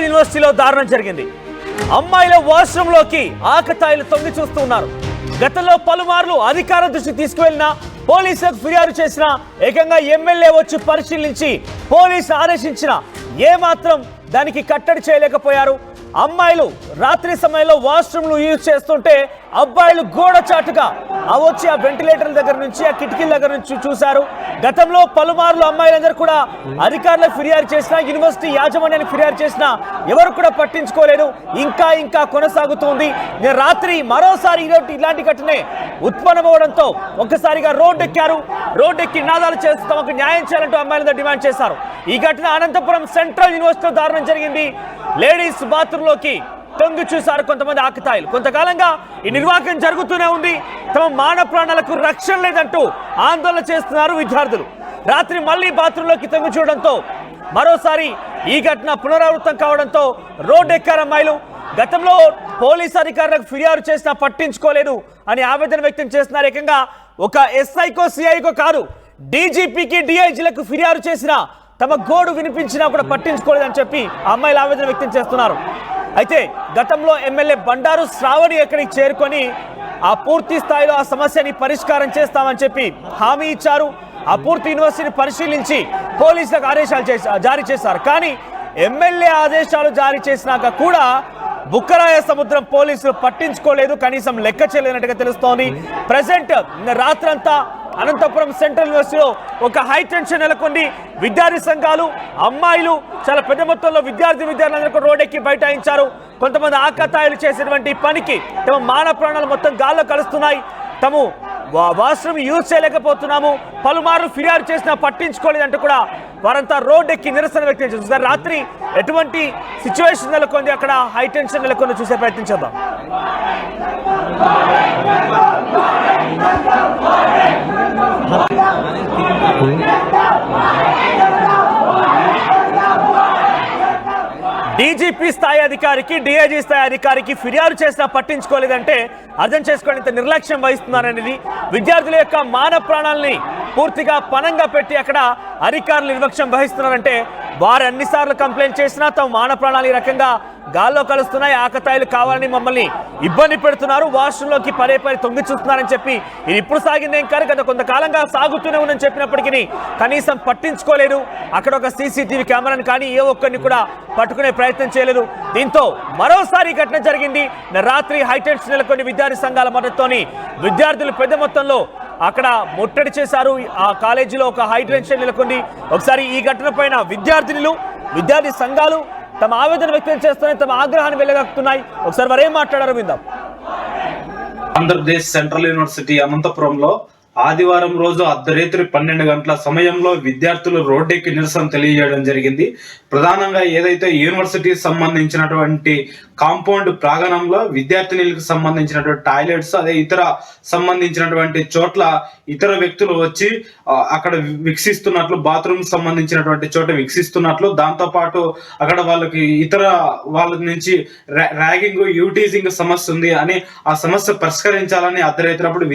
Central యూనివర్సిటీలో దారుణం జరిగింది. అమ్మాయిల వాష్రూంలోకి ఆకతాయిలు తొంగి చూస్తున్నారు. గతంలో పలుమార్లు అధికార దృష్టి తీసుకువెళ్లిన, పోలీసులకు ఫిర్యాదు చేసిన, ఏకంగా ఎమ్మెల్యే వచ్చి పరిశీలించి పోలీసు ఆదేశించిన ఏమాత్రం దానికి కట్టడి చేయలేకపోయారు. అమ్మాయిలు రాత్రి సమయంలో వాష్రూమ్లు యూజ్ చేస్తుంటే అబ్బాయిలు గోడ చాటుగా వచ్చి ఆ వెంటిలేటర్ల దగ్గర నుంచి, ఆ కిటికీల దగ్గర నుంచి చూశారు. గతంలో పలుమార్లు అమ్మాయిలందరూ కూడా అధికారులకు ఫిర్యాదు చేసినా, యూనివర్సిటీ యాజమాన్యానికి ఫిర్యాదు చేసినా ఎవరు కూడా పట్టించుకోలేదు. ఇంకా కొనసాగుతుంది. రాత్రి మరోసారి ఇలాంటి ఘటనే ఉత్పన్నమవడంతో ఒక్కసారిగా రోడ్డెక్కారు. రోడ్డెక్కి నినాదాలు చేస్తూ తమకు న్యాయం చేయాలంటూ అమ్మాయిలందరూ డిమాండ్ చేశారు. ఈ ఘటన అనంతపురం సెంట్రల్ యూనివర్సిటీలో దారుణం జరిగింది. లేడీస్ బాత్రూంలోకి తొంగి చూశారు కొంతమంది ఆకతాయిలు. కొంతకాలంగా ఈ నిర్వాహకం జరుగుతూనే ఉంది. తమ మానవ ప్రాణాలకు రక్షణ లేదంటూ ఆందోళన చేస్తున్నారు విద్యార్థులు. రాత్రి మళ్లీ బాత్రూంలోకి తొంగి చూడడంతో మరోసారి ఈ ఘటన పునరావృతం కావడంతో రోడ్డు ఎక్కారు అమ్మాయిలు. గతంలో పోలీసు అధికారులకు ఫిర్యాదు చేసినా పట్టించుకోలేదు అని ఆవేదన వ్యక్తం చేస్తున్నారు. ఏకంగా ఒక ఎస్ఐకో సిఐకో కాదు, డీజీపీకి డిఐజీలకు ఫిర్యాదు చేసినా తమ గోడు వినిపించినా కూడా పట్టించుకోలేదని చెప్పి అమ్మాయిలు ఆవేదన వ్యక్తం చేస్తున్నారు. అయితే గతంలో ఎమ్మెల్యే బండారు శ్రావణి ఎక్కడికి చేరుకొని ఆ పూర్తి స్థాయిలో ఆ సమస్యని పరిష్కారం చేస్తామని చెప్పి హామీ ఇచ్చారు. ఆ పూర్తి యూనివర్సిటీని పరిశీలించి పోలీసులకు ఆదేశాలు జారీ చేశారు. కానీ ఎమ్మెల్యే ఆదేశాలు జారీ చేసినాక కూడా బుక్కరాయ సముద్రం పోలీసులు పట్టించుకోలేదు, కనీసం లెక్క చేయలేనట్టుగా తెలుస్తోంది. ప్రెసెంట్ రాత్రంతా అనంతపురం సెంట్రల్ యూనివర్సిటీలో ఒక హై టెన్షన్ నెలకొంది. విద్యార్థి సంఘాలు, అమ్మాయిలు చాలా పెద్ద మొత్తంలో విద్యార్థులందరూ రోడ్డెక్కి బైఠాయించారు. కొంతమంది ఆకతాయిలు చేసేటువంటి పనికి తమ మానవ ప్రాణాలు మొత్తం గాల్లో కలుస్తున్నాయి. తాము వాష్రూమ్ యూజ్ చేయలేకపోతున్నాము, పలుమార్లు ఫిర్యాదు చేసినా పట్టించుకోలేదంటూ కూడా వారంతా రోడ్డెక్కి నిరసన వ్యక్తం చేస్తారు. రాత్రి ఎటువంటి సిచ్యువేషన్ నెలకొంది, అక్కడ హై టెన్షన్ నెలకొని చూసే ప్రయత్నం చేద్దాం. డీజీపీ స్థాయి అధికారికి, డిఐజీ స్థాయి అధికారికి ఫిర్యాదు చేసినా పట్టించుకోలేదంటే అర్థం చేసుకోండి ఇంత నిర్లక్ష్యం వహిస్తున్నారనేది. విద్యార్థుల యొక్క మానవ ప్రాణాలని పూర్తిగా పణంగా పెట్టి అక్కడ అధికారులు నిర్లక్ష్యం వహిస్తున్నారంటే వారు అన్నిసార్లు కంప్లైంట్ చేసినా తమ మానవ ప్రాణాలు ఈ రకంగా గాల్లో కలుస్తున్నాయి. ఆకతాయిలు కావాలని మమ్మల్ని ఇబ్బంది పెడుతున్నారు, వాష్రూమ్లోకి పదే తొంగి చూస్తున్నారని చెప్పి ఇది ఇప్పుడు సాగిందేం కాదు, గత కొంతకాలంగా సాగుతూనే ఉందని చెప్పినప్పటికీ కనీసం పట్టించుకోలేదు. అక్కడ ఒక సీసీటీవీ కెమెరాని కానీ ఏ ఒక్కరిని కూడా పట్టుకునే ప్రయత్నం చేయలేదు. దీంతో మరోసారి ఘటన జరిగింది. రాత్రి హైటెన్షన్ నెలకొని విద్యార్థి సంఘాల మద్దతుతోని విద్యార్థులు పెద్ద మొత్తంలో అక్కడ ముట్టడి చేశారు. ఆ కాలేజీలో ఒక హై టెన్షన్ నెలకొంది. ఒకసారి ఈ ఘటన పైన విద్యార్థి సంఘాలు తమ ఆవేదన వ్యక్తం చేస్తున్నాయి, తమ ఆగ్రహాన్ని వెళ్లగక్కుతున్నాయి. ఒకసారి వారు ఏం మాట్లాడారో విందాం. ఆంధ్రప్రదేశ్ సెంట్రల్ యూనివర్సిటీ అనంతపురంలో ఆదివారం రోజు అర్ధరాత్రి 12 గంటల సమయంలో విద్యార్థులు రోడ్డెక్కి నిరసన తెలియజేయడం జరిగింది. ప్రధానంగా ఏదైతే యూనివర్సిటీకి సంబంధించినటువంటి కాంపౌండ్ ప్రాంగణంలో విద్యార్థినులకు సంబంధించినటువంటి టాయిలెట్స్, అదే ఇతర సంబంధించినటువంటి చోట్ల ఇతర వ్యక్తులు వచ్చి అక్కడ విక్షిస్తున్నట్లు, బాత్రూమ్ సంబంధించినటువంటి చోట విక్షిస్తున్నట్లు, దాంతో పాటు అక్కడ వాళ్ళకి ఇతర వాళ్ళ నుంచి ర్యాగింగ్, యూటీజింగ్ సమస్య ఉంది అని ఆ సమస్య పరిష్కరించాలని అర్ధరాత్రి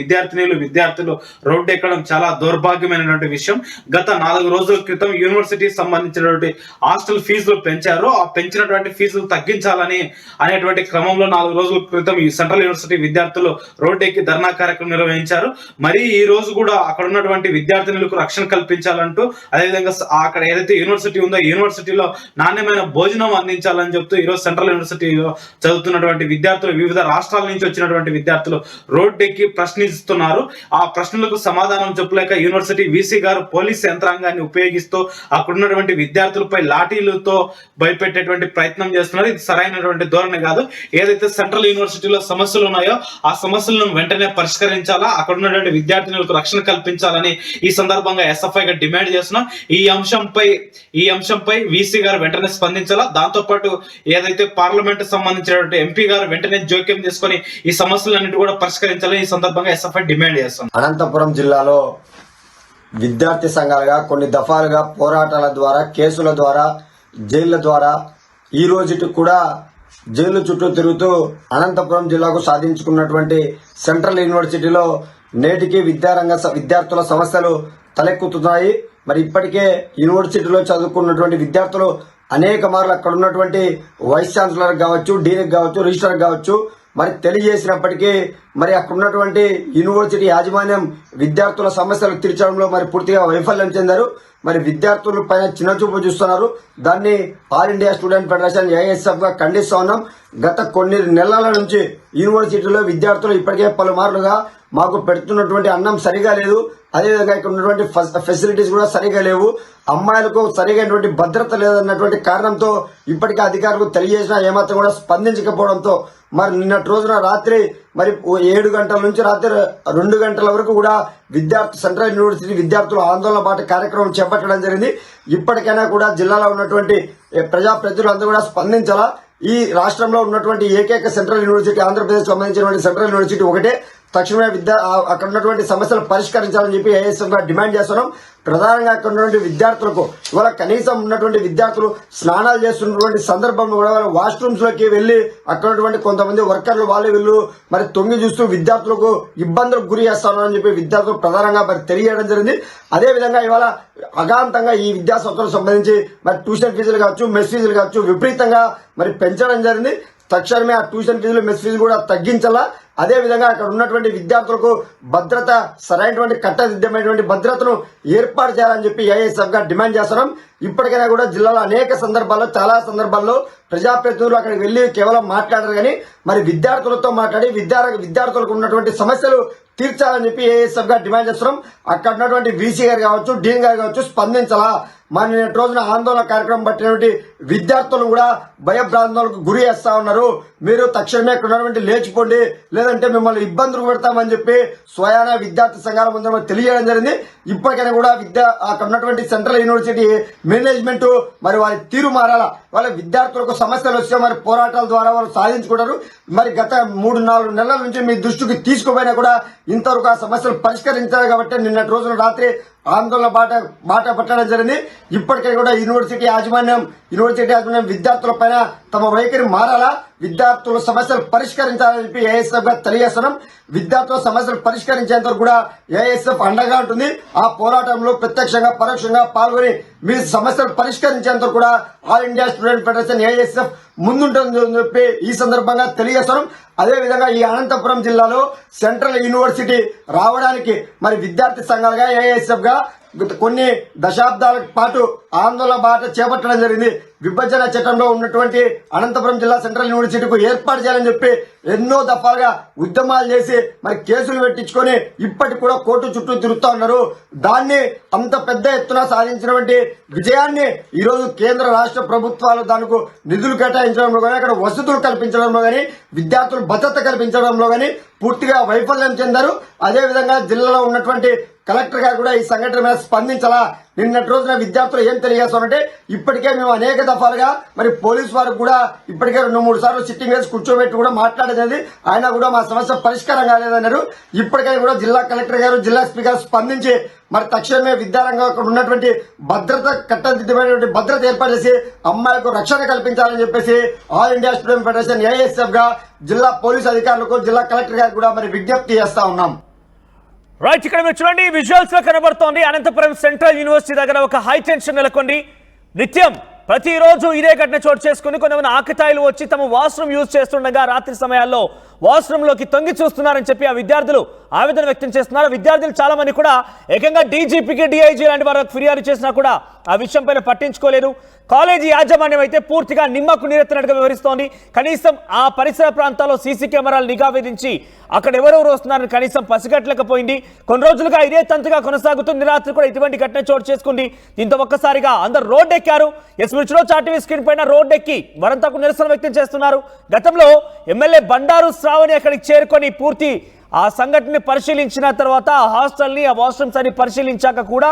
విద్యార్థులు రోడ్డు ఎక్కడం చాలా దౌర్భాగ్యమైనటువంటి విషయం. గత 4 రోజుల క్రితం యూనివర్సిటీకి సంబంధించినటువంటి హాస్టల్ ఫీజులు పెంచారు. ఆ పెంచినటువంటి ఫీజులు తగ్గించాలని అనేటువంటి క్రమంలో 4 రోజుల క్రితం ఈ సెంట్రల్ యూనివర్సిటీ విద్యార్థులు రోడ్డు ఎక్కి ధర్నా కార్యక్రమం నిర్వహించారు. మరి ఈ రోజు కూడా అక్కడ ఉన్నటువంటి విద్యార్థినులకు రక్షణ కల్పించాలంటూ, అదేవిధంగా అక్కడ ఏదైతే యూనివర్సిటీ ఉందో యూనివర్సిటీలో నాణ్యమైన భోజనం అందించాలని చెప్తూ ఈరోజు సెంట్రల్ యూనివర్సిటీలో చదువుతున్నటువంటి విద్యార్థులు, వివిధ రాష్ట్రాల నుంచి వచ్చినటువంటి విద్యార్థులు రోడ్డు ఎక్కి ప్రశ్నిస్తున్నారు. ఆ ప్రశ్నలకు సమాధానం చెప్పలేక యూనివర్సిటీ వీసీ గారు పోలీస్ యంత్రాంగాన్ని ఉపయోగిస్తూ అక్కడున్నటువంటి విద్యార్థులపై లాఠీలతో భయపెట్టేటువంటి ప్రయత్నం చేస్తున్నారు. ఇది సరైనటువంటి ధోరణి కాదు. ఏదైతే సెంట్రల్ యూనివర్సిటీలో సమస్యలు ఉన్నాయో ఆ సమస్యలను వెంటనే పరిష్కరించాలా, అక్కడ ఉన్నటువంటి విద్యార్థినులకు రక్షణ కల్పించాలని ఈ సందర్భంగా ఎస్ఎఫ్ఐగా డిమాండ్ చేస్తున్నాం. ఈ అంశంపై వీసీ గారు వెంటనే స్పందించాలా. దాంతో పాటు ఏదైతే పార్లమెంట్ సంబంధించినటువంటి ఎంపీ గారు వెంటనే జోక్యం తీసుకొని ఈ సమస్యలన్నిటి కూడా పరిష్కరించాలని ఈ సందర్భంగా ఎస్ఎఫ్ఐ డిమాండ్ చేస్తున్నాం. అనంతపురం జిల్లాలో విద్యార్థి సంఘాలుగా కొన్ని దఫాలుగా పోరాటాల ద్వారా, కేసుల ద్వారా, జైళ్ల ద్వారా ఈ రోజుకి కూడా జైలు చుట్టూ తిరుగుతూ అనంతపురం జిల్లాకు సాధించుకున్నటువంటి సెంట్రల్ యూనివర్సిటీలో నేటికి విద్యార్థుల సమస్యలు తలెక్కుతున్నాయి. మరి ఇప్పటికే యూనివర్సిటీలో చదువుకున్నటువంటి విద్యార్థులు అనేక మార్లు అక్కడ ఉన్నటువంటి వైస్ ఛాన్సలర్ కావచ్చు, డీన్ కావచ్చు, రిజిస్ట్రార్ కావచ్చు మరి తెలియజేసినప్పటికీ మరి అక్కడ ఉన్నటువంటి యూనివర్సిటీ యాజమాన్యం విద్యార్థుల సమస్యలు తీర్చడంలో మరి పూర్తిగా వైఫల్యం చెందారు. మరి విద్యార్థుల పైన చిన్నచూపు చూస్తున్నారు. దాన్ని all India student federation AISF గా ఖండిస్తా ఉన్నాం. గత కొన్ని నెలల నుంచి యూనివర్సిటీలో విద్యార్థులు ఇప్పటికే పలుమార్లుగా మాకు పెడుతున్నటువంటి అన్నం సరిగా లేదు, అదేవిధంగా ఇక్కడ ఉన్నటువంటి ఫెసిలిటీస్ కూడా సరిగా లేవు, అమ్మాయిలకు సరిగైనటువంటి భద్రత లేదన్నటువంటి కారణంతో ఇప్పటికే అధికారులకు తెలియజేసినా ఏమాత్రం కూడా స్పందించకపోవడంతో మరి నిన్నటి రోజున రాత్రి మరి 7 గంటల నుంచి రాత్రి 2 గంటల వరకు కూడా సెంట్రల్ యూనివర్సిటీ విద్యార్థులు ఆందోళన బాట కార్యక్రమం చేపట్టడం జరిగింది. ఇప్పటికైనా కూడా జిల్లాలో ఉన్నటువంటి ప్రజాప్రతినిధులందరూ కూడా స్పందించాలా. ఈ రాష్ట్రంలో ఉన్నటువంటి ఏకైక సెంట్రల్ యూనివర్సిటీ ఆంధ్రప్రదేశ్ సంబంధించినటువంటి సెంట్రల్ యూనివర్సిటీ ఒకటే. తక్షణమే అక్కడ ఉన్నటువంటి సమస్యలు పరిష్కరించాలని చెప్పి ఏఐఎస్ఎఫ్ గా డిమాండ్ చేస్తున్నాం. ప్రధానంగా అక్కడ ఉన్నటువంటి విద్యార్థులకు ఇవాళ కనీసం ఉన్నటువంటి విద్యార్థులు స్నానాలు చేస్తున్నటువంటి సందర్భంలో కూడా వాళ్ళ వాష్రూమ్స్ లోకి వెళ్లి అక్కడ ఉన్నటువంటి కొంతమంది వర్కర్లు వాళ్ళు వీళ్ళు మరి తొంగి చూస్తూ విద్యార్థులకు ఇబ్బందులకు గురి చేస్తున్నారని చెప్పి విద్యార్థులు ప్రధానంగా మరి తెలియజేయడం జరిగింది. అదేవిధంగా ఇవాళ అగాంతంగా ఈ విద్యా సంస్థలకు సంబంధించి మరి ట్యూషన్ ఫీజులు కావచ్చు, మెస్ ఫీజులు కావచ్చు విపరీతంగా మరి పెంచడం జరిగింది. తక్షణమే ఆ ట్యూషన్ ఫీజులు, మెస్ ఫీజులు కూడా తగ్గించాలా. అదేవిధంగా అక్కడ ఉన్నటువంటి విద్యార్థులకు భద్రత, సరైనటువంటి కట్టదిద్దమైనటువంటి భద్రతను ఏర్పాటు చేయాలని చెప్పి ఏఐఎస్ఎఫ్ గా డిమాండ్ చేస్తున్నాం. ఇప్పటికైనా కూడా జిల్లాలో అనేక సందర్భాల్లో, చాలా సందర్భాల్లో ప్రజాప్రతినిధులు అక్కడికి వెళ్లి కేవలం మాట్లాడారు కానీ మరి విద్యార్థులతో మాట్లాడి విద్యార్థులకు ఉన్నటువంటి సమస్యలు తీర్చాలని చెప్పి ఏఐఎస్ఎఫ్ గా డిమాండ్ చేస్తున్నాం. అక్కడ ఉన్నటువంటి వీసీ గారు కావచ్చు, డీన్ గారు కావచ్చు స్పందించాలా. మన నిన్నటి రోజున ఆందోళన కార్యక్రమం పట్టినటువంటి విద్యార్థులు కూడా భయభ్రాందోళనకు గురి చేస్తా ఉన్నారు. మీరు తక్షణమే అక్కడ ఉన్నటువంటి లేచిపోండి, లేదంటే మిమ్మల్ని ఇబ్బందులు పెడతామని చెప్పి స్వయాన విద్యార్థి సంఘాల ముందు తెలియజేయడం జరిగింది. ఇప్పటికైనా కూడా అక్కడ ఉన్నటువంటి సెంట్రల్ యూనివర్సిటీ మేనేజ్మెంట్ మరి వారి తీరు మారాలా. వాళ్ళ విద్యార్థులకు సమస్యలు వస్తే మరి పోరాటాల ద్వారా వాళ్ళు సాధించుకుంటారు. మరి గత 3-4 నెలల నుంచి మీ దృష్టికి తీసుకుపోయినా కూడా ఇంతవరకు ఆ సమస్యలు పరిష్కరించారు కాబట్టి నిన్నటి రోజున రాత్రి ఆందోళన బాట పట్టడం జరిగింది. ఇప్పటికే కూడా యూనివర్సిటీ యాజమాన్యం విద్యార్థుల పైన తమ వైఖరి మారాలా, విద్యార్థుల సమస్యలు పరిష్కరించాలని చెప్పి ఏఐఎస్ఎఫ్ గా తెలియజేస్తున్నాం. విద్యార్థుల సమస్యలు పరిష్కరించేంత కూడా ఏఐఎస్ఎఫ్ అండగా ఉంటుంది. ఆ పోరాటంలో ప్రత్యక్షంగా పరోక్షంగా పాల్గొని మీ సమస్యలు పరిష్కరించేంత కూడా all India student federation AISF ముందుంటుందని చెప్పి ఈ సందర్భంగా తెలియజేస్తున్నాం. అదేవిధంగా ఈ అనంతపురం జిల్లాలో సెంట్రల్ యూనివర్సిటీ రావడానికి మరి విద్యార్థి సంఘాలుగా ఏఐఎస్ఎఫ్ గా కొన్ని దశాబ్దాల పాటు ఆందోళన బాట చేపట్టడం జరిగింది. విభజన చట్టంలో ఉన్నటువంటి అనంతపురం జిల్లా సెంట్రల్ యూనివర్సిటీకు ఏర్పాటు చేయాలని చెప్పి ఎన్నో దఫాలుగా ఉద్యమాలు చేసి మరి కేసులు పెట్టించుకొని ఇప్పటికి కూడా కోర్టు చుట్టూ తిరుగుతూ ఉన్నారు. దాన్ని అంత పెద్ద ఎత్తున సాధించినటువంటి విజయాన్ని ఈరోజు కేంద్ర రాష్ట్ర ప్రభుత్వాలు దానికి నిధులు కేటాయించడంలో కానీ, అక్కడ వసతులు కల్పించడంలో కానీ, విద్యార్థులు భద్రత కల్పించడంలో కానీ పూర్తిగా వైఫల్యం చెందారు. అదేవిధంగా జిల్లాలో ఉన్నటువంటి కలెక్టర్ గారు కూడా ఈ సంఘటన మీద స్పందించాలా. నిన్నటి రోజున విద్యార్థులు ఏం తెలియజేస్తారంటే ఇప్పటికే మేము అనేక దఫాలుగా మరి పోలీసు వారికి కూడా ఇప్పటికే 2-3 సార్లు సిట్టింగ్ వేసి కూర్చోబెట్టి కూడా మాట్లాడేది, ఆయన కూడా మా సమస్య పరిష్కారం కాలేదన్నారు. ఇప్పటికైనా కూడా జిల్లా కలెక్టర్ గారు, జిల్లా స్పీకర్ స్పందించి మరి తక్షణమే విద్యారంగం అక్కడ ఉన్నటువంటి భద్రత, కట్టదిద్దమైనటువంటి భద్రత ఏర్పాటు చేసి అమ్మాయిలకు రక్షణ కల్పించాలని చెప్పేసి all India student federation AISF గా జిల్లా పోలీసు అధికారులకు, జిల్లా కలెక్టర్ గారికి కూడా మరి విజ్ఞప్తి చేస్తా ఉన్నాం. రైట్, ఇక్కడ మీరు చూడండి విజువల్స్ లో కనబడుతోంది అనంతపురం సెంట్రల్ యూనివర్సిటీ దగ్గర ఒక హై టెన్షన్ నెలకొంది. నిత్యం ప్రతిరోజు ఇదే ఘటన చోటు చేసుకుని కొంతమంది ఆకతాయిలు వచ్చి తమ వాష్రూమ్ యూజ్ చేస్తుండగా రాత్రి సమయాల్లో వాష్రూమ్ లోకి తొంగి చూస్తున్నారని చెప్పి ఆ విద్యార్థులు ఆవేదన వ్యక్తం చేస్తున్నారు. విద్యార్థులు చాలా మంది కూడా ఏకంగా డీజీపీకి, డిఐజీ లాంటి వారికి ఫిర్యాదు చేసినా కూడా ఆ విషయం పైన పట్టించుకోలేదు. కాలేజీ యాజమాన్యం అయితే పూర్తిగా నిమ్మకు నీరెత్తినట్టుగా వివరిస్తోంది. కనీసం ఆ పరిసర ప్రాంతాల్లో సీసీ కెమెరాలు నిఘా విధించి అక్కడ ఎవరెవరు వస్తున్నారని కనీసం పసిగట్టలేకపోయింది. కొన్ని రోజులుగా ఇదే తంతుగా కొనసాగుతుంది. రాత్రి కూడా ఇటువంటి ఘటన చోటు చేసుకుంది. దీంతో ఒక్కసారిగా అందరు రోడ్డెక్కారు. ఎస్మిచ్లో చాటివి స్క్రీన్ పైన రోడ్డెక్కి వరంతకు నిరసన వ్యక్తం చేస్తున్నారు. గతంలో ఎమ్మెల్యే బండారు శ్రావణి అక్కడికి చేరుకొని పూర్తి ఆ సంఘటనని పరిశీలించిన తర్వాత ఆ హాస్టల్ని, ఆ వాష్రూమ్స్ అని పరిశీలించాక కూడా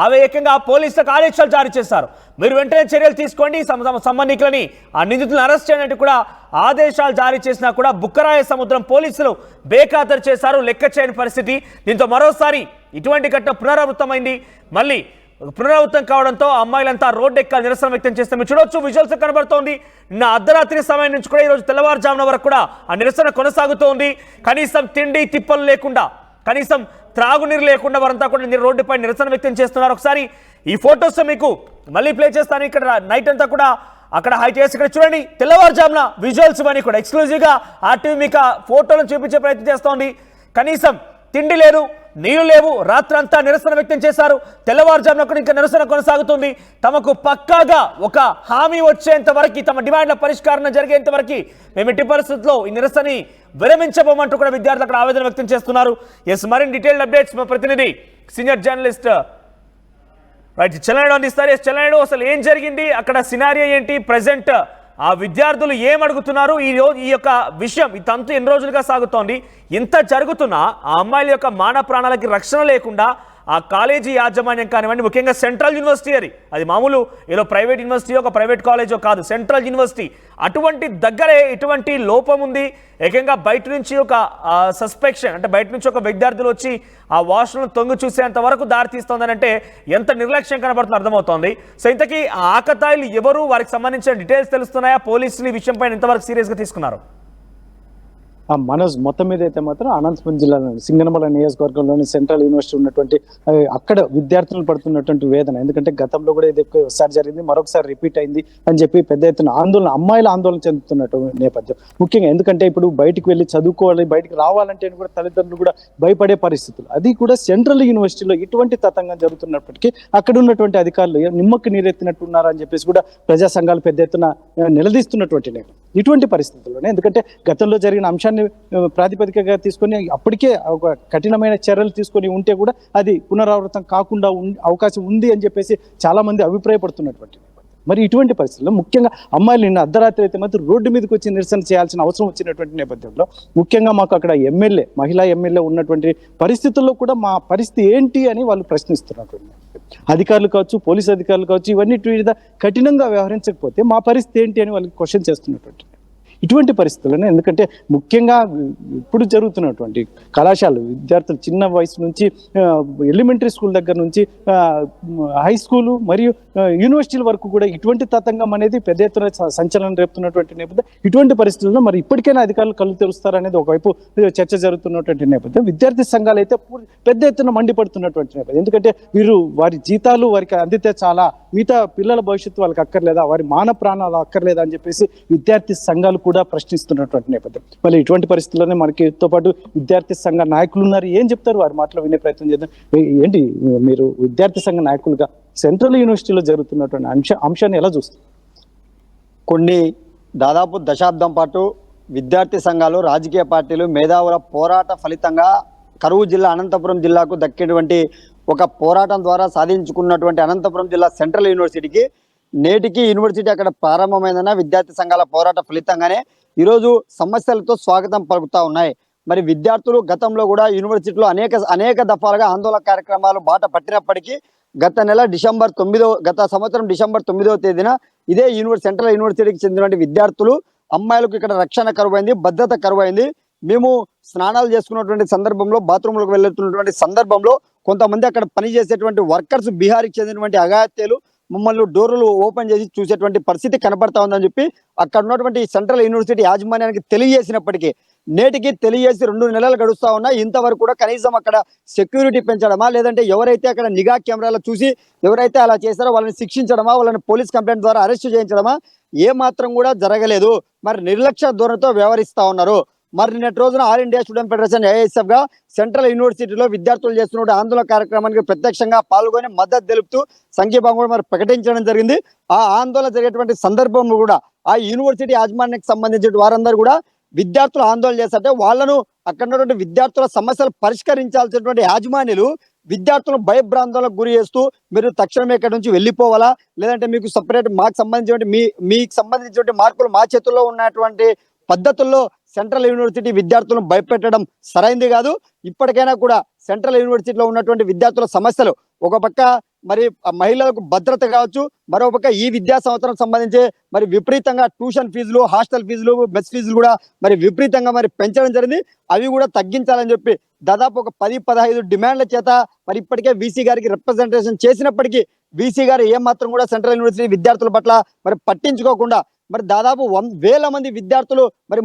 అవి ఏకంగా పోలీసులకు ఆదేశాలు జారీ చేశారు. మీరు వెంటనే చర్యలు తీసుకోండి, సంబంధికులని ఆ నిందితులను అరెస్ట్ చేయడానికి కూడా ఆదేశాలు జారీ చేసినా కూడా బుక్కరాయ సముద్రం పోలీసులు బేఖాతరు చేశారు. లెక్క చేయని పరిస్థితి. దీంతో మరోసారి ఇటువంటి ఘటన పునరావృతమైంది. మళ్ళీ పునరావృతం కావడంతో అమ్మాయిలంతా రోడ్డెక్క నిరసన వ్యక్తం చేస్తే మీరు చూడొచ్చు విజువల్స్ కనబడుతోంది. నిన్న అర్ధరాత్రి సమయం నుంచి కూడా ఈరోజు తెల్లవారుజామున వరకు కూడా ఆ నిరసన కొనసాగుతోంది. కనీసం తిండి తిప్పలు లేకుండా, కనీసం త్రాగునీరు లేకుండా వారంతా కూడా రోడ్డుపై నిరసన వ్యక్తం చేస్తున్నారు. ఒకసారి ఈ ఫొటోస్ మీకు మళ్ళీ ప్లే చేస్తాను. ఇక్కడ నైట్ అంతా కూడా అక్కడ హై చేసి ఇక్కడ చూడండి, తెల్లవారుజామున విజువల్స్ అని కూడా ఎక్స్క్లూజివ్గా ఆర్టీవీ మీకు ఫోటోలను చూపించే ప్రయత్నం చేస్తోంది. కనీసం తిండి లేదు, నీళ్లు లేవు, రాత్రంతా నిరసన వ్యక్తం చేశారు. తెల్లవారుజామున కూడా ఇంకా నిరసన కొనసాగుతుంది. తమకు పక్కాగా ఒక హామీ వచ్చేంత వరకు, తమ డిమాండ్ల పరిష్కారం జరిగేంత వరకు మేము ఎట్టి పరిస్థితుల్లో ఈ నిరసనని విరమించబోమంటూ కూడా విద్యార్థులు అక్కడ ఆవేదన వ్యక్తం చేస్తున్నారు. ఎస్, మరిన్ని డీటెయిల్డ్ అప్డేట్స్ మా ప్రతినిధి సీనియర్ జర్నలిస్ట్ రైట్ చెల్లనాయుడు అందిస్తారు. ఎస్ చెల్లనాయుడు, అసలు ఏం జరిగింది అక్కడ, సినారియో ఏంటి, ప్రజెంట్ ఆ విద్యార్థులు ఏం అడుగుతున్నారు, ఈ యొక్క విషయం ఈ తంతు ఎన్ని రోజులుగా సాగుతోంది, ఇంత జరుగుతున్నా ఆ అమ్మాయిల యొక్క మాన ప్రాణాలకి రక్షణ లేకుండా ఆ కాలేజీ యాజమాన్యం కానివ్వండి, ముఖ్యంగా సెంట్రల్ యూనివర్సిటీ అది మామూలు ఏదో ప్రైవేట్ యూనివర్సిటీ ఒక ప్రైవేట్ కాలేజో కాదు, సెంట్రల్ యూనివర్సిటీ, అటువంటి దగ్గరే ఇటువంటి లోపం ఉంది. ఏకంగా బయట నుంచి ఒక సస్పెక్షన్, అంటే బయట నుంచి ఒక విద్యార్థులు వచ్చి ఆ వాష్రూమ్ తొంగి చూసేంత వరకు దారితీస్తోందని అంటే ఎంత నిర్లక్ష్యం కనబడుతుందో అర్థమవుతోంది. సో ఇంతకీ ఆ ఆకతాయిలు ఎవరు, వారికి సంబంధించిన డీటెయిల్స్ తెలుస్తున్నాయా, పోలీసులు ఈ విషయంపై ఎంతవరకు సీరియస్గా తీసుకున్నారు? మనోజ్, మొత్తం మీద అయితే మాత్రం అనంతపురం జిల్లాలోని సింగనమల నియోజకవర్గంలోని సెంట్రల్ యూనివర్సిటీ ఉన్నటువంటి అక్కడ విద్యార్థులు పడుతున్నటువంటి వేదన, ఎందుకంటే గతంలో కూడా ఇది ఒకసారి జరిగింది, మరొకసారి రిపీట్ అయింది అని చెప్పి పెద్ద ఎత్తున అమ్మాయిల ఆందోళన చెందుతున్నట్టు నేపథ్యం. ముఖ్యంగా ఎందుకంటే ఇప్పుడు బయటికి వెళ్ళి చదువుకోవాలి, బయటికి రావాలంటే కూడా తల్లిదండ్రులు కూడా భయపడే పరిస్థితులు, అది కూడా సెంట్రల్ యూనివర్సిటీలో ఇటువంటి తతంగం జరుగుతున్నప్పటికీ అక్కడ ఉన్నటువంటి అధికారులు నిమ్మకు నీరెత్తినట్టున్నారా అని చెప్పేసి కూడా ప్రజా సంఘాలు పెద్ద ఎత్తున నిలదీస్తున్నటువంటి నేపథ్యం. ఇటువంటి పరిస్థితుల్లోనే, ఎందుకంటే గతంలో జరిగిన అంశాన్ని ప్రాతిపదికగా తీసుకొని అప్పటికే ఒక కఠినమైన చర్యలు తీసుకొని ఉంటే కూడా అది పునరావృతం కాకుండా అవకాశం ఉంది అని చెప్పేసి చాలా మంది అభిప్రాయపడుతున్నటువంటి. మరి ఇటువంటి పరిస్థితుల్లో ముఖ్యంగా అమ్మాయిలు నిన్న అర్ధరాత్రి అయితే మాత్రం రోడ్డు మీదకి వచ్చి నిరసన చేయాల్సిన అవసరం వచ్చినటువంటి నేపథ్యంలో ముఖ్యంగా మాకు అక్కడ మహిళా ఎమ్మెల్యే ఉన్నటువంటి పరిస్థితుల్లో కూడా మా పరిస్థితి ఏంటి అని వాళ్ళు ప్రశ్నిస్తున్నటువంటి అధికారులు కావచ్చు, పోలీసు అధికారులు కావచ్చు, ఇవన్నీ కఠినంగా వ్యవహరించకపోతే మా పరిస్థితి ఏంటి అని వాళ్ళకి క్వశ్చన్ చేస్తున్నటువంటి ఇటువంటి పరిస్థితులను. ఎందుకంటే ముఖ్యంగా ఇప్పుడు జరుగుతున్నటువంటి కళాశాలలు విద్యార్థులు చిన్న వయసు నుంచి ఎలిమెంటరీ స్కూల్ దగ్గర నుంచి హై స్కూలు మరియు యూనివర్సిటీల వరకు కూడా ఇటువంటి తతంగం అనేది పెద్ద ఎత్తున సంచలనం రేపుతున్నటువంటి నేపథ్యం. ఇటువంటి పరిస్థితుల్లో మరి ఇప్పటికైనా అధికారులు కళ్ళు తెరుస్తారనేది ఒకవైపు చర్చ జరుగుతున్నటువంటి నేపథ్యం. విద్యార్థి సంఘాలు అయితే పెద్ద ఎత్తున మండిపడుతున్నటువంటి నేపథ్యం. ఎందుకంటే వీరు వారి జీతాలు వారికి అందితే చాలా, మిగతా పిల్లల భవిష్యత్తు వాళ్ళకి అక్కర్లేదా, వారి మాన ప్రాణాలు అక్కర్లేదా అని చెప్పేసి విద్యార్థి సంఘాలు కూడా ప్రశ్నిస్తున్నటువంటి నేపథ్యం. మళ్ళీ ఇటువంటి పరిస్థితుల్లోనే మనకితో పాటు విద్యార్థి సంఘ నాయకులు ఉన్నారు. ఏం చెప్తారు, వారి మాటలు వినే ప్రయత్నం చేద్దాం. ఏంటి మీరు విద్యార్థి సంఘ నాయకులుగా సెంట్రల్ యూనివర్సిటీలో జరుగుతున్నటువంటి అంశాన్ని ఎలా చూస్తారు? దాదాపు దశాబ్దం పాటు విద్యార్థి సంఘాలు, రాజకీయ పార్టీలు, మేధావుల పోరాట ఫలితంగా కరువు జిల్లా అనంతపురం జిల్లాకు దక్కేటువంటి ఒక పోరాటం ద్వారా సాధించుకున్నటువంటి అనంతపురం జిల్లా సెంట్రల్ యూనివర్సిటీకి నేటికి యూనివర్సిటీ అక్కడ ప్రారంభమైందన్న విద్యార్థి సంఘాల పోరాట ఫలితంగానే ఈరోజు సమస్యలతో స్వాగతం పలుకుతా ఉన్నాయి. మరి విద్యార్థులు గతంలో కూడా యూనివర్సిటీలో అనేక దఫాలుగా ఆందోళన కార్యక్రమాలు బాట పట్టినప్పటికీ గత సంవత్సరం డిసెంబర్ 9వ తేదీన ఇదే సెంట్రల్ యూనివర్సిటీకి చెందినటువంటి విద్యార్థులు, అమ్మాయిలకు ఇక్కడ రక్షణ కరువైంది, భద్రత కరువైంది, మేము స్నానాలు చేసుకున్నటువంటి సందర్భంలో, బాత్రూంలోకి వెళ్తున్నటువంటి సందర్భంలో కొంతమంది అక్కడ పనిచేసేటువంటి వర్కర్స్, బీహార్కి చెందినటువంటి అగాత్యలు మమ్మల్ని డోర్లు ఓపెన్ చేసి చూసేటువంటి పరిస్థితి కనబడతా ఉందని చెప్పి అక్కడ ఉన్నటువంటి సెంట్రల్ యూనివర్సిటీ యాజమాన్యానికి తెలియజేసినప్పటికీ నేటికి తెలియజేసి 2 నెలలు గడుస్తా ఉన్నా ఇంతవరకు కూడా కనీసం అక్కడ సెక్యూరిటీ పెంచడమా, లేదంటే ఎవరైతే అక్కడ నిఘా కెమెరాలో చూసి ఎవరైతే అలా చేస్తారో వాళ్ళని శిక్షించడమా, వాళ్ళని పోలీస్ కంప్లైంట్ ద్వారా అరెస్ట్ చేయించడమా ఏ మాత్రం కూడా జరగలేదు. మరి నిర్లక్ష్య ధోరణితో వ్యవహరిస్తా ఉన్నారు. మరి నిన్నటి రోజున all India student federation AISF గా సెంట్రల్ యూనివర్సిటీలో విద్యార్థులు చేస్తున్న ఆందోళన కార్యక్రమానికి ప్రత్యక్షంగా పాల్గొని మద్దతు తెలుపుతూ సంఘీభావం కూడా మరి ప్రకటించడం జరిగింది. ఆ ఆందోళన జరిగేటువంటి సందర్భంలో కూడా ఆ యూనివర్సిటీ యాజమాన్యానికి సంబంధించిన వారందరూ కూడా విద్యార్థులు ఆందోళన చేస్తుంటే వాళ్ళను అక్కడ ఉన్నటువంటి విద్యార్థుల సమస్యలు పరిష్కరించాల్సినటువంటి యాజమాన్యులు విద్యార్థులను భయభ్రాంతులకు గురి చేస్తూ మీరు తక్షణమే ఇక్కడ నుంచి వెళ్ళిపోవాలా, లేదంటే మీకు సపరేట్ మీకు సంబంధించిన మార్కులు మా చేతుల్లో ఉన్నటువంటి పద్ధతుల్లో సెంట్రల్ యూనివర్సిటీ విద్యార్థులను భయపెట్టడం సరైంది కాదు. ఇప్పటికైనా కూడా సెంట్రల్ యూనివర్సిటీలో ఉన్నటువంటి విద్యార్థుల సమస్యలు, ఒక పక్క మరి మహిళలకు భద్రత కావచ్చు, మరోపక్క ఈ విద్యా సంవత్సరం సంబంధించి మరి విపరీతంగా ట్యూషన్ ఫీజులు, హాస్టల్ ఫీజులు, మెస్ ఫీజులు కూడా మరి విపరీతంగా మరి పెంచడం జరిగింది. అవి కూడా తగ్గించాలని చెప్పి దాదాపు ఒక 10-15 డిమాండ్ల చేత మరి ఇప్పటికే వీసీ గారికి రిప్రజెంటేషన్ చేసినప్పటికీ వీసీ గారు ఏమాత్రం కూడా సెంట్రల్ యూనివర్సిటీ విద్యార్థుల పట్ల మరి పట్టించుకోకుండా మరి దాదాపు 1000 మంది విద్యార్థులు, మరి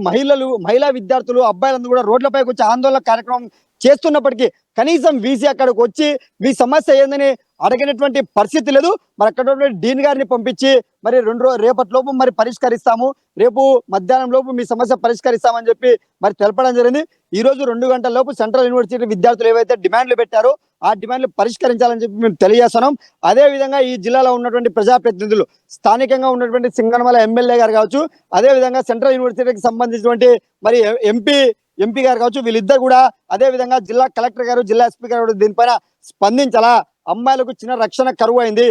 మహిళా విద్యార్థులు, అబ్బాయిలందరూ కూడా రోడ్లపైకి వచ్చి ఆందోళన కార్యక్రమం చేస్తున్నప్పటికీ కనీసం వీసీ అక్కడికి వచ్చి మీ సమస్య ఏందని అడిగినటువంటి పరిస్థితి లేదు. మరి అక్కడ డీన్ గారిని పంపించి మరి రేపటిలోపు మరి పరిష్కరిస్తాము, రేపు మధ్యాహ్నం లోపు మీ సమస్య పరిష్కరిస్తామని చెప్పి మరి తెలపడం జరిగింది. ఈ రోజు 2 గంటల లోపు సెంట్రల్ యూనివర్సిటీ విద్యార్థులు ఏవైతే డిమాండ్లు పెట్టారో ఆ డిమాండ్లు పరిష్కరించాలని చెప్పి మేము తెలియజేస్తున్నాం. అదే విధంగా ఈ జిల్లాలో ఉన్నటువంటి ప్రజాప్రతినిధులు, స్థానికంగా ఉన్నటువంటి సింగనమల ఎమ్మెల్యే గారు కావచ్చు, అదే విధంగా సెంట్రల్ యూనివర్సిటీకి సంబంధించినటువంటి మరి ఎంపీ గారు కావచ్చు, వీళ్ళిద్దరు కూడా అదే విధంగా జిల్లా కలెక్టర్ గారు, జిల్లా ఎస్పీ గారు దీనిపైన స్పందించాలా. అమ్మాయిలకు చిన్న రక్షణ కరువు అయింది.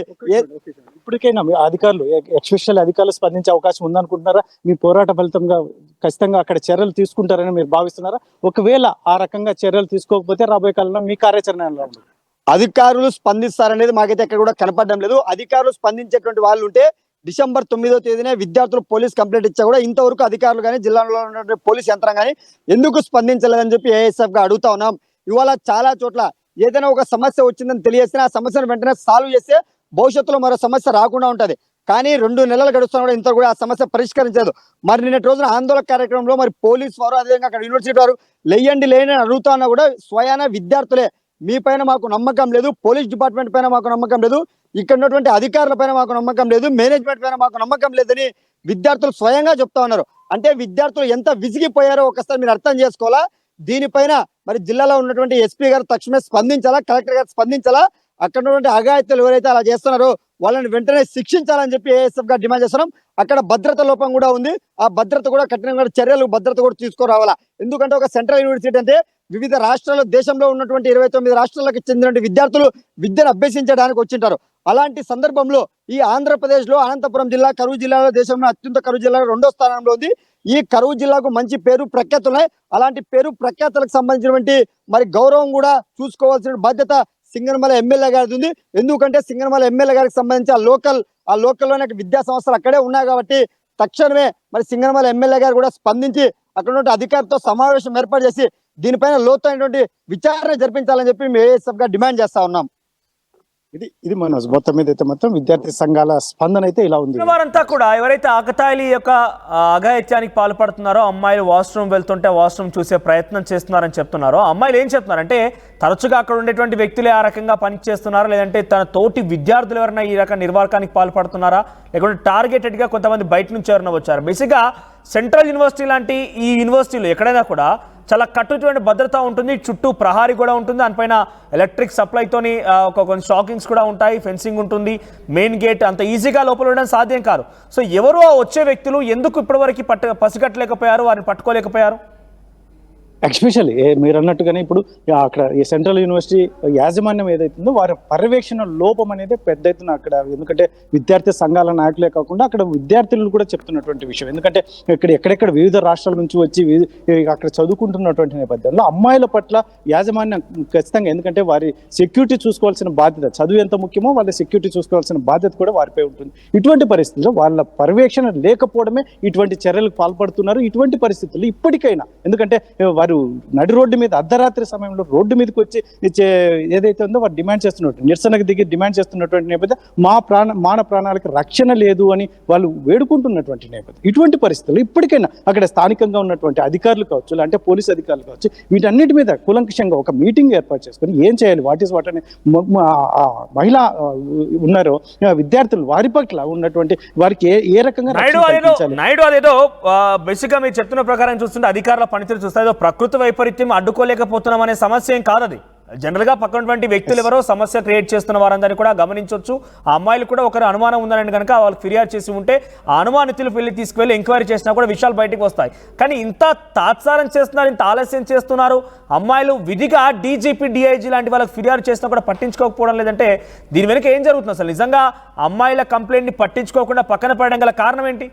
ఇప్పటికైనా మీ అధికారులు, ఎక్స్పెషల్ అధికారులు స్పందించే అవకాశం ఉందనుకుంటున్నారా? మీ పోరాట ఫలితంగా ఖచ్చితంగా అక్కడ చర్యలు తీసుకుంటారని మీరు భావిస్తున్నారా? ఒకవేళ ఆ రకంగా చర్యలు తీసుకోకపోతే రాబోయే కాలంలో మీ కార్యాచరణ ఎలా ఉంటుంది? అధికారులు స్పందిస్తారనేది మాకైతే ఎక్కడ కూడా కనపడడం లేదు. అధికారులు స్పందించేటువంటి వాళ్ళు ఉంటే డిసెంబర్ 9వ తేదీనే విద్యార్థులు పోలీస్ కంప్లైంట్ ఇచ్చా కూడా ఇంతవరకు అధికారులు కానీ జిల్లాలో ఉన్నటువంటి పోలీస్ యంత్రం కానీ ఎందుకు స్పందించలేదని చెప్పి ఏఎస్ఎఫ్ గా అడుగుతా ఉన్నాం. ఇవాళ చాలా చోట్ల ఏదైనా ఒక సమస్య వచ్చిందని తెలియజేస్తే ఆ సమస్యను వెంటనే సాల్వ్ చేస్తే భవిష్యత్తులో మరో సమస్య రాకుండా ఉంటది. కానీ 2 నెలలు గడుస్తున్నా కూడా ఇంత కూడా ఆ సమస్య పరిష్కరించలేదు. మరి నిన్నటి రోజున ఆందోళన కార్యక్రమంలో మరి పోలీస్ వారు, అదేవిధంగా అక్కడ యూనివర్సిటీ వారు లేని అడుగుతా ఉన్నా కూడా స్వయాన విద్యార్థులే మీ పైన మాకు నమ్మకం లేదు, పోలీస్ డిపార్ట్మెంట్ పైన మాకు నమ్మకం లేదు, ఇక్కడ ఉన్నటువంటి అధికారుల పైన మాకు నమ్మకం లేదు, మేనేజ్మెంట్ పైన మాకు నమ్మకం లేదని విద్యార్థులు స్వయంగా చెప్తా ఉన్నారు. అంటే విద్యార్థులు ఎంత విసిగిపోయారో ఒకసారి మీరు అర్థం చేసుకోవాలా. దీనిపైన మరి జిల్లాలో ఉన్నటువంటి ఎస్పీ గారు తక్షణమే స్పందించాలా, కలెక్టర్ గారు స్పందించాలా. అక్కడ ఉన్నటువంటి అఘాయిత్యులు ఎవరైతే అలా చేస్తున్నారో వాళ్ళని వెంటనే శిక్షించాలని చెప్పి ఏఎస్ఎఫ్ గా డిమాండ్ చేస్తున్నాం. అక్కడ భద్రత లోపం కూడా ఉంది. ఆ భద్రత కూడా కఠినంగా చర్యలు, భద్రత కూడా తీసుకురావాలా. ఎందుకంటే ఒక సెంట్రల్ యూనివర్సిటీ అంటే వివిధ రాష్ట్రాల్లో, దేశంలో ఉన్నటువంటి 29 రాష్ట్రాలకు చెందిన విద్యార్థులు విద్యను అభ్యసించడానికి వచ్చింటారు. అలాంటి సందర్భంలో ఈ ఆంధ్రప్రదేశ్ లో అనంతపురం జిల్లా కరువు జిల్లాలో దేశంలో అత్యంత కరువు జిల్లాలో 2వ స్థానంలో ఉంది. ఈ కరువు జిల్లాకు మంచి పేరు ప్రఖ్యాతులు ఉన్నాయి. అలాంటి పేరు ప్రఖ్యాతులకు సంబంధించినటువంటి మరి గౌరవం కూడా చూసుకోవాల్సిన బాధ్యత సింగనమల ఎమ్మెల్యే గారిది ఉంది. ఎందుకంటే సింగనమల ఎమ్మెల్యే గారికి సంబంధించి ఆ లోకల్లోనే విద్యా సంస్థలు అక్కడే ఉన్నాయి కాబట్టి తక్షణమే మరి సింగనమల ఎమ్మెల్యే గారు కూడా స్పందించి అక్కడ అధికారితో సమావేశం ఏర్పాటు చేసి దీనిపైన లోతైనటువంటి విచారణ జరిపించాలని చెప్పి మేము ఏఎస్ఎఫ్ గా డిమాండ్ చేస్తా ఉన్నాం. ఇది మనోజ్, మొత్తం మీద అయితే మొత్తం విద్యార్థి సంఘాల స్పందన అయితే ఇలా ఉంది. వారంతా కూడా ఎవరైతే ఆకతాయిల యొక్క అఘాయిత్యానికి పాల్పడుతున్నారో, అమ్మాయిలు వాష్రూమ్ వెళ్తుంటే వాష్రూమ్ చూసే ప్రయత్నం చేస్తున్నారని చెప్తున్నారో, అమ్మాయిలు ఏం చెప్తున్నారంటే తరచుగా అక్కడ ఉండేటువంటి వ్యక్తులే ఆ రకంగా పనిచేస్తున్నారా, లేదంటే తన తోటి విద్యార్థులు ఎవరైనా ఈ రకం నిర్వాహకానికి పాల్పడుతున్నారా, లేకుంటే టార్గెటెడ్ గా కొంతమంది బయట నుంచి ఎవరైనా వచ్చారు. బేసిక్గా సెంట్రల్ యూనివర్సిటీ లాంటి ఈ యూనివర్సిటీలు ఎక్కడైనా కూడా చాలా కట్టుటువంటి భద్రత ఉంటుంది, చుట్టూ ప్రహారీ కూడా ఉంటుంది, దానిపైన ఎలక్ట్రిక్ సప్లైతోని కొన్ని షాకింగ్స్ కూడా ఉంటాయి, ఫెన్సింగ్ ఉంటుంది, మెయిన్ గేట్ అంత ఈజీగా లోపల ఉండడం సాధ్యం కాదు. సో ఎవరు వచ్చే వ్యక్తులు ఎందుకు ఇప్పటివరకు పసిగట్టలేకపోయారు, వారిని పట్టుకోలేకపోయారు? ఎక్స్పెషల్లీ మీరు అన్నట్టుగానే ఇప్పుడు అక్కడ ఈ సెంట్రల్ యూనివర్సిటీ యాజమాన్యం ఏదైతుందో వారి పర్యవేక్షణ లోపం అనేది పెద్ద ఎత్తున అక్కడ, ఎందుకంటే విద్యార్థి సంఘాల నాయకులే కాకుండా అక్కడ విద్యార్థులు కూడా చెప్తున్నటువంటి విషయం. ఎందుకంటే ఎక్కడెక్కడ వివిధ రాష్ట్రాల నుంచి వచ్చి అక్కడ చదువుకుంటున్నటువంటి నేపథ్యంలో అమ్మాయిల పట్ల యాజమాన్యం ఖచ్చితంగా, ఎందుకంటే వారి సెక్యూరిటీ చూసుకోవాల్సిన బాధ్యత, చదువు ఎంత ముఖ్యమో వాళ్ళ సెక్యూరిటీ చూసుకోవాల్సిన బాధ్యత కూడా వారిపై ఉంటుంది. ఇటువంటి పరిస్థితుల్లో వాళ్ళ పర్యవేక్షణ లేకపోవడమే ఇటువంటి చర్యలకు పాల్పడుతున్నారు. ఇటువంటి పరిస్థితుల్లో ఇప్పటికైనా, ఎందుకంటే వారు నడి రోడ్డు మీద అర్ధరాత్రి సమయంలో రోడ్డు మీదకి వచ్చి ఏదైతే ఉందో వారు డిమాండ్ చేస్తున్నట్టు, నిరసనకు దిగి డిమాండ్ చేస్తున్నటువంటి నేపథ్యం, మాన ప్రాణాలకు రక్షణ లేదు అని వాళ్ళు వేడుకుంటున్నటువంటి నేపథ్యం. ఇటువంటి పరిస్థితుల్లో ఇప్పటికైనా అక్కడ స్థానికంగా ఉన్నటువంటి అధికారులు కావచ్చు, అంటే పోలీస్ అధికారులు కావచ్చు, వీటన్నిటి మీద కూలంకషంగా ఒక మీటింగ్ ఏర్పాటు చేసుకొని ఏం చేయాలి, వాట్ అని మహిళ ఉన్నారో విద్యార్థులు వారి పట్ల ఉన్నటువంటి వారికి ఏ రకంగా నాయుడు అదేదో బేసిక్ గా మీరు చెప్తున్న ప్రకారం చూస్తుంటే అధికారుల పనితీరు చూస్తే ఏదో ప్రకృతి వైపరీత్యం అడ్డుకోలేకపోతున్నాం అనే సమస్య ఏం కాదు. అది జనరల్ గా పక్కనటువంటి వ్యక్తులు ఎవరో సమస్య క్రియేట్ చేస్తున్న వారందరినీ కూడా గమనించవచ్చు. ఆ అమ్మాయిలు కూడా ఒకరు అనుమానం ఉందని కనుక వాళ్ళకి ఫిర్యాదు చేసి ఉంటే ఆ అనుమానితులు తీసుకువెళ్ళి ఎంక్వైరీ చేసినా కూడా విషయాలు బయటకు వస్తాయి. కానీ ఇంత తాత్సారం చేస్తున్నారు, ఇంత ఆలస్యం చేస్తున్నారు, అమ్మాయిలు విధిగా డీజీపీ డిఐజీ లాంటి వాళ్ళకి ఫిర్యాదు చేసినా కూడా పట్టించుకోకపోవడం లేదంటే దీని వెనుక ఏం జరుగుతుంది? అసలు నిజంగా అమ్మాయిల కంప్లైంట్ ని పట్టించుకోకుండా పక్కన పడడం గల కారణం ఏంటి?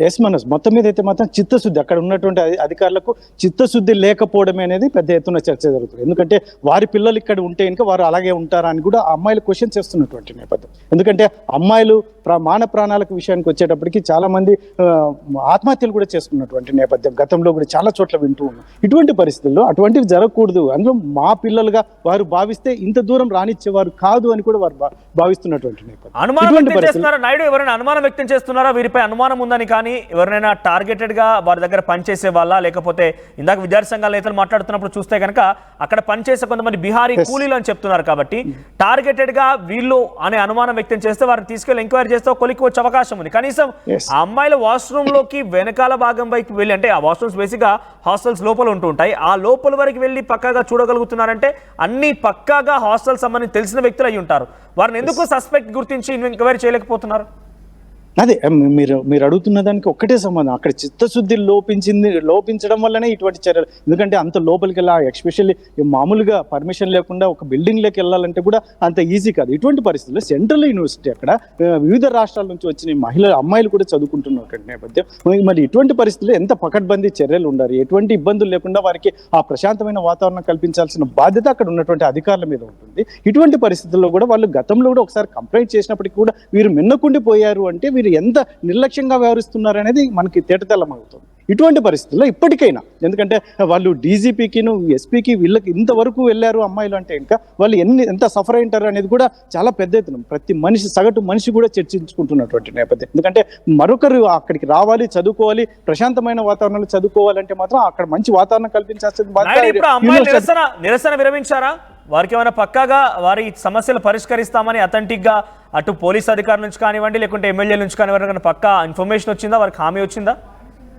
ఎస్ మనోజ్, మొత్తం మీద అయితే మాత్రం చిత్తశుద్ధి, అక్కడ ఉన్నటువంటి అధికారులకు చిత్తశుద్ధి లేకపోవడమే అనేది పెద్ద ఎత్తున చర్చ జరుగుతుంది. ఎందుకంటే వారి పిల్లలు ఇక్కడ ఉంటే ఇంకా వారు అలాగే ఉంటారా అని కూడా అమ్మాయిలు క్వశ్చన్ చేస్తున్నటువంటి నేపథ్యం. ఎందుకంటే అమ్మాయిలు మాన ప్రాణాలకు విషయానికి వచ్చేటప్పటికి చాలా మంది ఆత్మహత్యలు కూడా చేసుకున్నటువంటి నేపథ్యం గతంలో కూడా చాలా చోట్ల వింటూ ఉన్నాం. ఇటువంటి పరిస్థితుల్లో అటువంటివి జరగకూడదు, అందులో మా పిల్లలుగా వారు భావిస్తే ఇంత దూరం రానిచ్చేవారు కాదు అని కూడా వారు భావిస్తున్నటువంటి నేపథ్యం. అనుమానం వ్యక్తం చేస్తున్నారా నాయుడు? ఎవరైనా అనుమానం వ్యక్తం చేస్తున్నారా? వీరిపై అనుమానం ఉందని జరుగుతుందని కానీ ఎవరినైనా టార్గెటెడ్గా వారి దగ్గర పనిచేసే వాళ్ళ, లేకపోతే ఇందాక విద్యార్థి సంఘాల నేతలు మాట్లాడుతున్నప్పుడు చూస్తే కనుక అక్కడ పనిచేసే కొంతమంది బిహారీ కూలీలు అని చెప్తున్నారు. కాబట్టి టార్గెటెడ్గా వీళ్ళు అనే అనుమానం వ్యక్తం చేస్తే వారిని తీసుకెళ్లి ఎంక్వైరీ చేస్తే కొలికి వచ్చే అవకాశం ఉంది. కనీసం ఆ అమ్మాయిల వాష్రూమ్ లోకి వెనకాల భాగం వైపు వెళ్ళి, అంటే ఆ వాష్రూమ్స్ బేసిక్గా హాస్టల్స్ లోపల ఉంటూ ఉంటాయి, ఆ లోపల వరకు వెళ్ళి పక్కాగా చూడగలుగుతున్నారంటే అన్ని పక్కాగా హాస్టల్ సంబంధించి తెలిసిన వ్యక్తులు అయి ఉంటారు. వారిని ఎందుకు సస్పెక్ట్ గుర్తించి ఎంక్వైరీ చేయలేకపోతున్నారు? అదే మీరు అడుగుతున్న దానికి ఒక్కటే సంబంధం. అక్కడ చిత్తశుద్ధి లోపించడం వల్లనే ఇటువంటి చర్యలు. ఎందుకంటే అంత లోపలికి వెళ్ళా, ఎస్పెషల్లీ మామూలుగా పర్మిషన్ లేకుండా ఒక బిల్డింగ్ లోకి వెళ్ళాలంటే కూడా అంత ఈజీ కాదు. ఇటువంటి పరిస్థితుల్లో సెంట్రల్ యూనివర్సిటీ అక్కడ వివిధ రాష్ట్రాల నుంచి వచ్చిన అమ్మాయిలు కూడా చదువుకుంటున్నటువంటి నేపథ్యం. మరి ఇటువంటి పరిస్థితుల్లో ఎంత పకడ్బందీ చర్యలు ఉండాలి, ఎటువంటి ఇబ్బందులు లేకుండా వారికి ఆ ప్రశాంతమైన వాతావరణం కల్పించాల్సిన బాధ్యత అక్కడ ఉన్నటువంటి అధికారుల మీద ఉంటుంది. ఇటువంటి పరిస్థితుల్లో కూడా వాళ్ళు గతంలో కూడా ఒకసారి కంప్లైంట్ చేసినప్పటికీ కూడా వీరు మిన్నకుండిపోయారు అంటే వీరు ఎంత నిర్లక్ష్యంగా వ్యవహరిస్తున్నారు అనేది మనకి తేటతెల్లమవుతుంది. ఇటువంటి పరిస్థితుల్లో ఇప్పటికైనా, ఎందుకంటే వాళ్ళు డీజీపీకిను ఎస్పీకి వీళ్ళకి ఇంతవరకు వెళ్ళారు అమ్మాయిలు అంటే ఇంకా వాళ్ళు ఎంత సఫర్ అయింటారు అనేది కూడా చాలా పెద్ద ఎత్తున ప్రతి మనిషి, సగటు మనిషి కూడా చర్చించుకుంటున్నటువంటి నేపథ్యం. ఎందుకంటే మరొకరు అక్కడికి రావాలి, చదువుకోవాలి, ప్రశాంతమైన వాతావరణంలో చదువుకోవాలంటే మాత్రం అక్కడ మంచి వాతావరణం కల్పించాల్సింది బాధ్యత. నిరసన విరమించారా? వారికి ఏమైనా పక్కాగా వారి సమస్యలు పరిష్కరిస్తామని అథెంటిక్గా అటు పోలీస్ అధికారుల నుంచి కానివ్వండి, లేకుంటే ఎమ్మెల్యే నుంచి కానివ్వండి పక్కా ఇన్ఫర్మేషన్ వచ్చిందా, వారికి హామీ వచ్చిందా?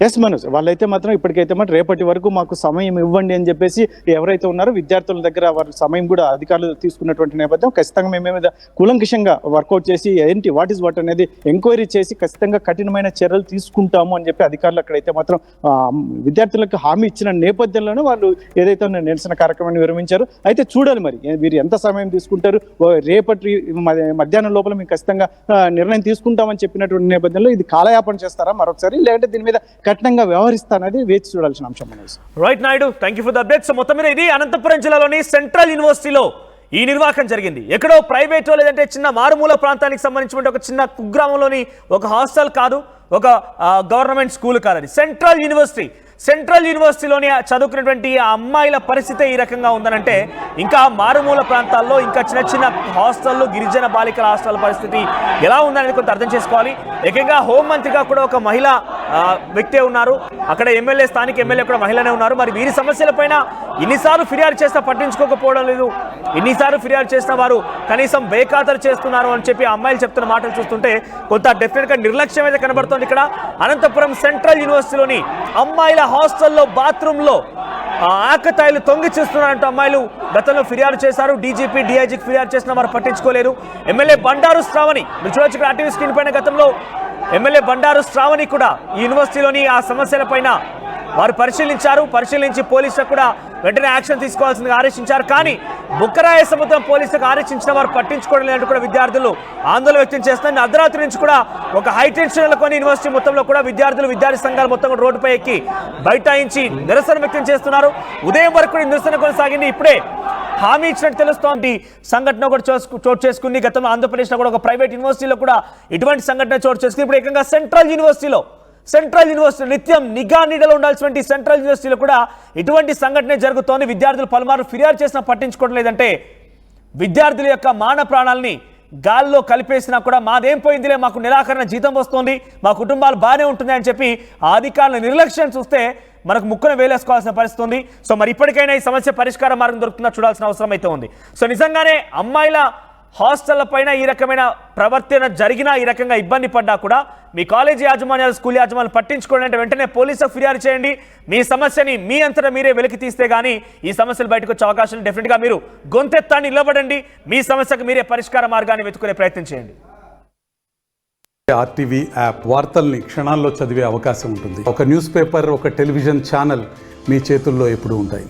ఎస్ మనోజ్, వాళ్ళైతే మాత్రం ఇప్పటికైతే మాత్రం రేపటి వరకు మాకు సమయం ఇవ్వండి అని చెప్పేసి ఎవరైతే ఉన్నారో విద్యార్థుల దగ్గర వారి సమయం కూడా అధికారులు తీసుకున్నటువంటి నేపథ్యం. ఖచ్చితంగా మేము మీద కూలంకషంగా వర్కౌట్ చేసి ఏంటి వాట్ ఈస్ వాట్ అనేది ఎంక్వైరీ చేసి ఖచ్చితంగా కఠినమైన చర్యలు తీసుకుంటాము అని చెప్పి అధికారులు అక్కడైతే మాత్రం విద్యార్థులకు హామీ ఇచ్చిన నేపథ్యంలోనే వాళ్ళు ఏదైతే నిరసన కార్యక్రమాన్ని విరమించారు. అయితే చూడాలి మరి వీరు ఎంత సమయం తీసుకుంటారు. రేపటి మధ్యాహ్నం లోపల మేము ఖచ్చితంగా నిర్ణయం తీసుకుంటామని చెప్పినటువంటి నేపథ్యంలో ఇది కాలయాపన చేస్తారా మరొకసారి, లేదంటే దీని మీద కఠినంగా వ్యవహరిస్తానది వేచి చూడాల్సిన అంశం. Right Naidu, thank you for the update. So మొత్తం మీద ఇది అనంతపురం జిల్లాలోని సెంట్రల్ యూనివర్సిటీలో ఈ నిర్వాహకం జరిగింది. ఎక్కడో ప్రైవేట్ లేదంటే చిన్న మారుమూల ప్రాంతానికి సంబంధించిన ఒక చిన్న కుగ్రామంలోని ఒక హాస్టల్ కాదు, ఒక గవర్నమెంట్ స్కూల్ కాదు, అది సెంట్రల్ యూనివర్సిటీ. సెంట్రల్ యూనివర్సిటీలోని చదువుకున్నటువంటి ఆ అమ్మాయిల పరిస్థితి ఈ రకంగా ఉందనంటే ఇంకా మారుమూల ప్రాంతాల్లో ఇంకా చిన్న చిన్న హాస్టల్లో గిరిజన బాలికల హాస్టల్ పరిస్థితి ఎలా ఉందనేది కొంత అర్థం చేసుకోవాలి. ఏకంగా హోంమంత్రిగా కూడా ఒక మహిళా వ్యక్తే ఉన్నారు, అక్కడ ఎమ్మెల్యే, స్థానిక ఎమ్మెల్యే కూడా మహిళనే ఉన్నారు. మరి వీరి సమస్యలపైన ఎన్నిసార్లు ఫిర్యాదు చేసినా పట్టించుకోకపోవడం లేదు, ఎన్నిసార్లు ఫిర్యాదు చేసిన వారు కనీసం బేఖాతరు చేస్తున్నారు అని చెప్పి అమ్మాయిలు చెప్తున్న మాటలు చూస్తుంటే కొంత డెఫినెట్గా నిర్లక్ష్యం అయితే కనబడుతోంది. ఇక్కడ అనంతపురం సెంట్రల్ యూనివర్సిటీలోని అమ్మాయిల హాస్టల్లో బాత్రూంలో ఆకతాయిలు తొంగి చూస్తున్నారంటూ అమ్మాయిలు గతంలో ఫిర్యాదు చేశారు. డీజీపీ, డీఐజీకి ఫిర్యాదు చేసిన వారు పట్టించుకోలేరు. ఎమ్మెల్యే బండారు శ్రావణి, మీరు చూడొచ్చు ఇక్కడ ఆర్టీవీ స్క్రీన్ పైన, గతంలో ఎమ్మెల్యే బండారు శ్రావణి కూడా ఈ యూనివర్సిటీలోని ఆ సమస్యలపైన వారు పరిశీలించి పోలీసులకు కూడా వెంటనే యాక్షన్ తీసుకోవాల్సిందిగా ఆదేశించారు. కానీ బుక్కరాయ సముద్రం పోలీసులకు ఆదేశించిన వారు పట్టించుకోవడం లేదంటూ కూడా విద్యార్థులు ఆందోళన వ్యక్తం చేస్తున్నారు. అర్ధరాత్రి నుంచి కూడా ఒక హై టెన్షన్ నెలకొని యూనివర్సిటీ మొత్తంలో కూడా విద్యార్థి సంఘాలు మొత్తం కూడా రోడ్డుపై ఎక్కి బైఠాయించి నిరసన వ్యక్తం చేస్తున్నారు. ఉదయం వరకు నిరసన కొనసాగింది. ఇప్పుడే హామీ ఇచ్చినట్టు తెలుస్తోంది. సంఘటన కూడా చోటు చేసుకుంది. గతంలో ఆంధ్రప్రదేశ్లో కూడా ఒక ప్రైవేట్ యూనివర్సిటీలో కూడా ఇటువంటి సంఘటన చోటు చేసుకుంది. ఇప్పుడు ఏకంగా సెంట్రల్ యూనివర్సిటీ నిత్యం నిఘా నీడలో ఉండాల్సిన సెంట్రల్ యూనివర్సిటీలో కూడా ఇటువంటి సంఘటన జరుగుతోంది. విద్యార్థులు పలుమార్లు ఫిర్యాదు చేసినా పట్టించుకోవడం లేదంటే విద్యార్థుల యొక్క మాన ప్రాణాలని గాల్లో కలిపేసినా కూడా మాదేం పోయిందిలే, మాకు నిరాకరణ జీతం వస్తుంది, మా కుటుంబాలు బాగానే ఉంటుంది అని చెప్పి ఆ అధికారుల నిర్లక్ష్యం చూస్తే మనకు ముక్కున వేలేసుకోవాల్సిన పరిస్థితి ఉంది. సో మరి ఇప్పటికైనా ఈ సమస్య పరిష్కార మార్గం దొరుకుతుందా చూడాల్సిన అవసరం అయితే ఉంది. సో నిజంగానే అమ్మాయిల హాస్టళ్ల పైన ఈ రకమైన ప్రవర్తన జరిగినా, ఈ రకంగా ఇబ్బంది పడ్డా కూడా మీ కాలేజీ యాజమాన్యాలు, స్కూల్ యాజమాన్యాలు పట్టించుకోండి అంటే వెంటనే పోలీసులకు ఫిర్యాదు చేయండి. మీ సమస్యని మీ అంతటా మీరే వెలికి తీస్తే కానీ ఈ సమస్యలు బయటకు వచ్చే అవకాశం డెఫినెట్గా మీరు గొంతెత్తాన్ని నిలబడండి. మీ సమస్యకు మీరే పరిష్కార మార్గాన్ని వెతుకునే ప్రయత్నం చేయండి. ఆర్టీవీ యాప్ వార్తల్ని క్షణాల్లో చదివే అవకాశం ఉంటుంది. ఒక న్యూస్ పేపర్, ఒక టెలివిజన్ ఛానల్ మీ చేతుల్లో ఎప్పుడూ ఉంటాయి.